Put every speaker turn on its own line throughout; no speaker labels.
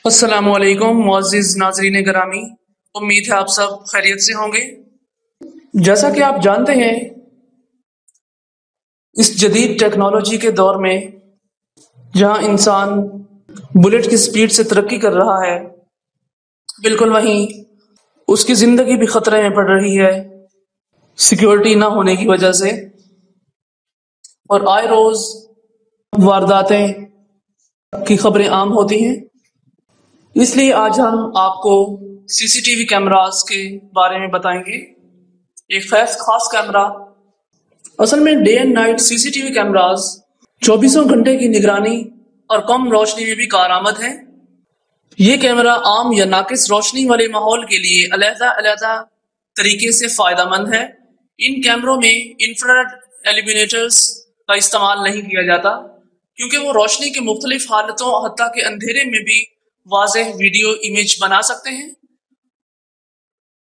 अस्सलाम वालेकुम मुअज़्ज़िज़ नाज़रीन गिरामी। उम्मीद है आप सब खैरियत से होंगे। जैसा कि आप जानते हैं, इस जदीद टेक्नोलॉजी के दौर में जहां इंसान बुलेट की स्पीड से तरक्की कर रहा है, बिल्कुल वहीं उसकी ज़िंदगी भी ख़तरे में पड़ रही है सिक्योरिटी ना होने की वजह से। और आए रोज़ वारदातें की खबरें आम होती हैं। इसलिए आज हम आपको सीसीटीवी कैमरास के बारे में बताएंगे। एक खास कैमरा, असल में day and night CCTV cameras 24 घंटे की निगरानी और कम रोशनी में भी कारआमद है। ये कैमरा आम या नाकिस रोशनी वाले माहौल के लिए अलहदा तरीके से फायदेमंद है। इन कैमरों में इंफ्रारेड एल्यूमिनेटर्स का इस्तेमाल नहीं किया जाता, क्योंकि वो रोशनी के मुख्तलिफ हालतों हत्ता के अंधेरे में भी वाज़ेह वीडियो इमेज बना सकते हैं।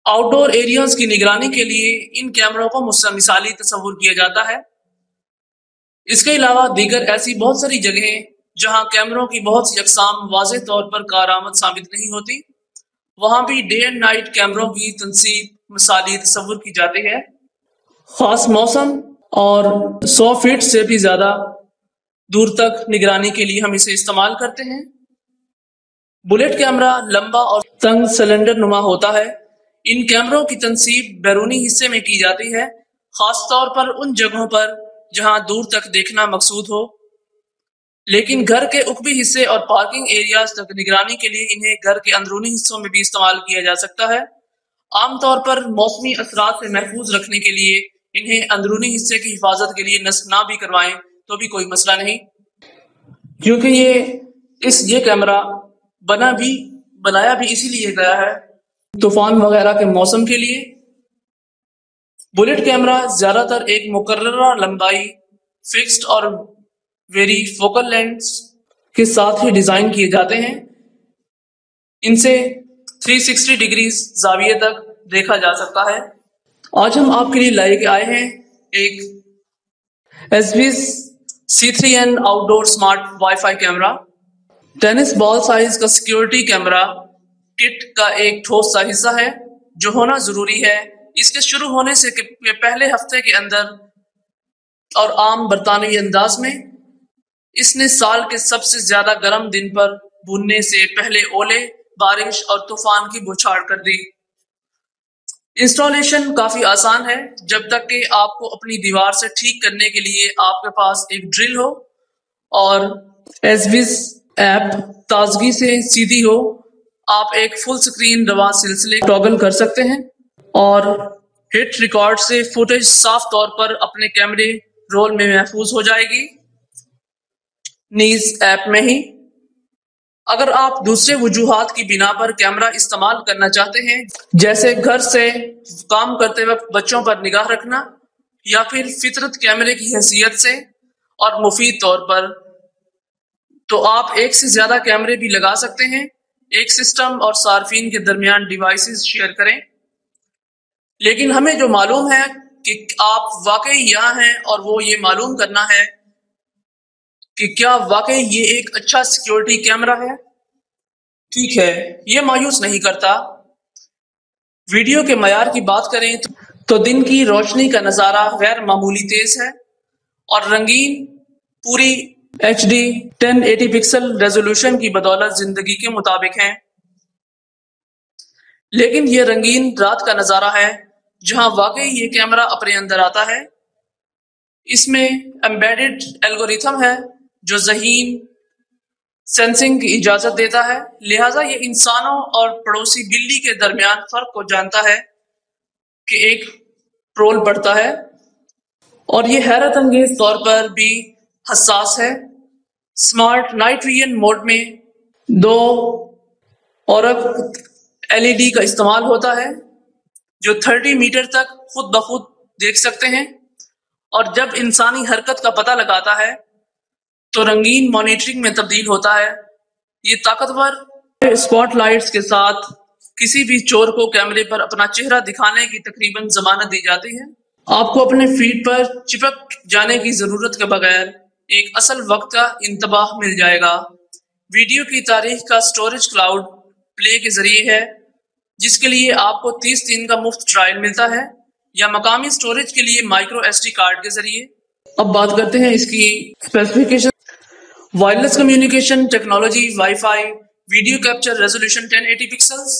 आउटडोर एरियाज की निगरानी के लिए इन कैमरों को मिसाली तस्वुर किया जाता है। इसके अलावा दीगर ऐसी बहुत सारी जगहें जहां कैमरों की बहुत सी अक़साम वाज़ेह तौर पर कारआमद साबित नहीं होती, वहां भी डे एंड नाइट कैमरों की तनसीब मिसाली तस्वुर की जाती है। खास मौसम और 100 फीट से भी ज्यादा दूर तक निगरानी के लिए हम इसे इस्तेमाल करते हैं। बुलेट कैमरा लंबा और तंग सिलेंडर नुमा होता है। इन कैमरों की तनसीब बैरूनी हिस्से में की जाती है, खास तौर पर उन जगहों पर जहां दूर तक देखना मकसूद हो। लेकिन घर के उकबी हिस्से और पार्किंग एरियाज तक निगरानी के लिए इन्हें घर के अंदरूनी हिस्सों में भी इस्तेमाल किया जा सकता है। आमतौर पर मौसमी असरात से महफूज रखने के लिए इन्हें अंदरूनी हिस्से की हिफाजत के लिए नस्ब ना भी करवाएं तो भी कोई मसला नहीं, क्योंकि ये कैमरा बनाया भी इसीलिए गया है तूफान वगैरह के मौसम के लिए। बुलेट कैमरा ज्यादातर एक मुकर्ररा लंबाई, फिक्स्ड और वेरी फोकल लेंस के साथ ही डिजाइन किए जाते हैं। इनसे 360 डिग्री जाविये तक देखा जा सकता है। आज हम आपके लिए लाए आए हैं एक एसविस C3N outdoor smart wifi camera. Tennis ball size का सिक्योरिटी कैमरा किट का एक ठोस सा हिस्सा है जो होना जरूरी है। इसके शुरू होने से पहले हफ्ते के अंदर और आम बरतानवी अंदाज में इसने साल के सबसे ज्यादा गर्म दिन पर बुनने से पहले ओले, बारिश और तूफान की बौछार कर दी। इंस्टॉलेशन काफी आसान है, जब तक कि आपको अपनी दीवार से ठीक करने के लिए आपके पास एक ड्रिल हो और एसविस ऐप ताजगी से सीधी हो। आप एक फुल स्क्रीन रवा सिलसिले टॉगल कर सकते हैं और हिट रिकॉर्ड से फुटेज साफ तौर पर अपने कैमरे रोल में महफूज हो जाएगी नीज ऐप में ही। अगर आप दूसरे वजूहात की बिना पर कैमरा इस्तेमाल करना चाहते हैं, जैसे घर से काम करते वक्त बच्चों पर निगाह रखना या फिर फितरत कैमरे की हैसियत से और मुफीद तौर पर, तो आप एक से ज्यादा कैमरे भी लगा सकते हैं। एक सिस्टम और सार्फिन के दरमियान डिवाइसेस शेयर करें। लेकिन हमें जो मालूम है कि आप वाकई यहाँ हैं और वो ये मालूम करना है कि क्या वाकई ये एक अच्छा सिक्योरिटी कैमरा है। ठीक है, ये मायूस नहीं करता। वीडियो के मयार की बात करें तो दिन की रोशनी का नज़ारा गैर मामूली तेज है और रंगीन पूरी HD 1080 पिक्सल रेजोल्यूशन की बदौलत जिंदगी के मुताबिक हैं। लेकिन ये रंगीन रात का नज़ारा है जहां वाकई ये कैमरा अपने अंदर आता है। इसमें एम्बेडेड एल्गोरिथम है जो ज़हीन सेंसिंग की इजाजत देता है, लिहाजा ये इंसानों और पड़ोसी बिल्ली के दरमियान फर्क को जानता है कि एक ट्रोल बढ़ता है, और ये हैरत अंगेज तौर पर भी हसास है। स्मार्ट नाइट विजन मोड में 2 औरक LED का इस्तेमाल होता है जो 30 मीटर तक खुद ब खुद देख सकते हैं, और जब इंसानी हरकत का पता लगाता है तो रंगीन मॉनिटरिंग में तब्दील होता है। ये ताकतवर स्पॉटलाइट्स के साथ किसी भी चोर को कैमरे पर अपना चेहरा दिखाने की तकरीबन जमानत दी जाती है। आपको अपने फीड पर चिपक जाने की जरूरत के बगैर एक असल वक्त का इंतबाह मिल जाएगा। ویڈیو کی تاریخ کا سٹوریج کلاؤڈ پلے کے ذریعے ہے، جس کے لیے آپ کو 30 دن کا مفت ٹرائل ملتا ہے، یا مقامی سٹوریج کے لیے مائکرو ایس ڈی کارڈ کے ذریعے۔ اب بات کرتے ہیں اس کی specification. Wireless communication technology, wi fi, video capture resolution 1080 pixels.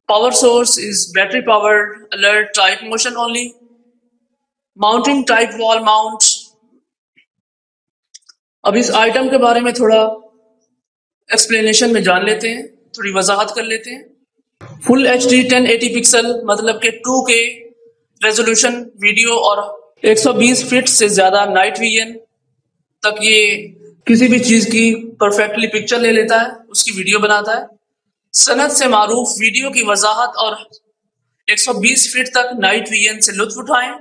Power source is battery powered, alert type motion only. Mounting type وال ماؤنٹ۔ اب اس آئٹم کے بارے میں تھوڑا ایکسپلینیشن میں جان لیتے ہیں، تھوڑی وضاحت کر لیتے ہیں۔ فل ایچ ڈی 1080 پکسل مطلب کہ 2K ریزولوشن ویڈیو اور 120 فٹ سے زیادہ نائٹ ویژن تک یہ کسی بھی چیز کی پرفیکٹلی پکچر لے لیتا ہے، اس کی ویڈیو بناتا ہے۔ صنعت سے معروف ویڈیو کی وضاحت اور 120 فٹ تک نائٹ ویژن سے لطف اٹھائیں۔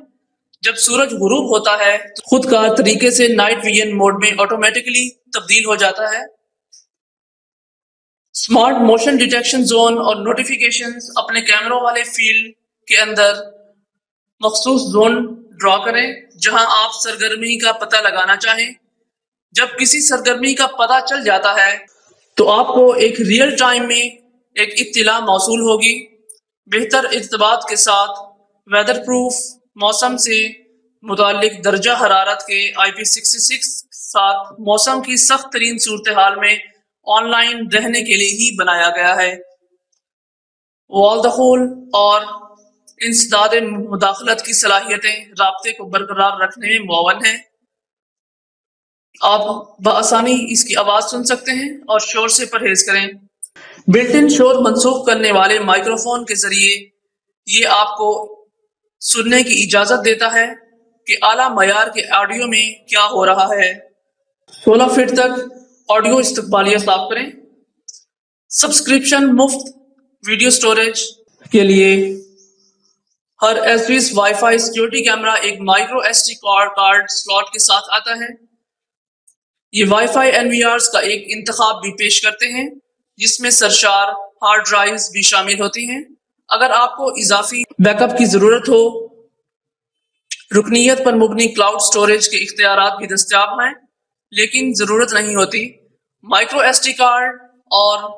جب سورج غروب ہوتا ہے تو خود کار طریقے سے نائٹ ویژن موڈ میں آٹومیٹکلی تبدیل ہو جاتا ہے۔ سمارٹ موشن ڈیٹیکشن زون اور نوٹیفیکیشنز۔ اپنے کیمروں والے فیلڈ کے اندر مخصوص زون ڈرا کریں جہاں آپ سرگرمی کا پتہ لگانا چاہیں۔ جب کسی سرگرمی کا پتہ چل جاتا ہے تو آپ کو ایک ریئل ٹائم میں ایک اطلاع موصول ہوگی۔ بہتر ارتباط کے ساتھ ویدر پروف موسم سے متعلق درجہ حرارت کے IP66 ساتھ موسم کی سخت ترین صورتحال میں آن لائن رہنے کے لیے ہی بنایا گیا ہے۔ وال دخول اور انسداد مداخلت کی صلاحیتیں رابطے کو برقرار رکھنے میں معاون ہیں۔ آپ بآسانی اس کی آواز سن سکتے ہیں اور شور سے پرہیز کریں۔ بلٹ ان شور منسوخ کرنے والے مائکرو فون کے ذریعے یہ آپ کو سننے کی اجازت دیتا ہے کہ اعلیٰ معیار کے آڈیو میں کیا ہو رہا ہے۔ 16 فٹ تک آڈیو استقبالیہ صاف کریں۔ سبسکرپشن مفت ویڈیو سٹوریج کے لیے ہر Asus wifi security camera ایک micro S D card slot کے ساتھ آتا ہے۔ یہ وائی فائی NVRs کا ایک انتخاب بھی پیش کرتے ہیں جس میں سرشار ہارڈ ڈرائیوز بھی شامل ہوتی ہیں۔ اگر آپ کو اضافی بیک اپ کی ضرورت ہو، رکنیت پر مبنی کلاؤڈ سٹوریج کے اختیارات بھی دستیاب ہیں، لیکن ضرورت نہیں ہوتی۔ مائکرو ایس ڈی کارڈ اور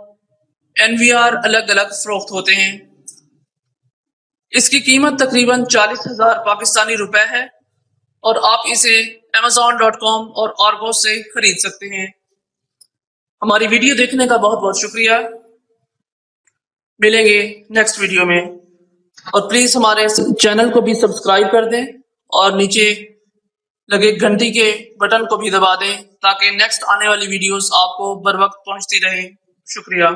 NVR الگ الگ فروخت ہوتے ہیں۔ اس کی قیمت تقریباً 40,000 پاکستانی روپے ہے اور آپ اسے Amazon.com اور Argos سے خرید سکتے ہیں۔ ہماری ویڈیو دیکھنے کا بہت بہت شکریہ۔ ملیں گے نیکسٹ ویڈیو میں، اور پلیز ہمارے چینل کو بھی سبسکرائب کر دیں اور نیچے لگے گھنٹی کے بٹن کو بھی دبا دیں تاکہ نیکسٹ آنے والی ویڈیوز آپ کو بر وقت پہنچتی رہیں۔ شکریہ۔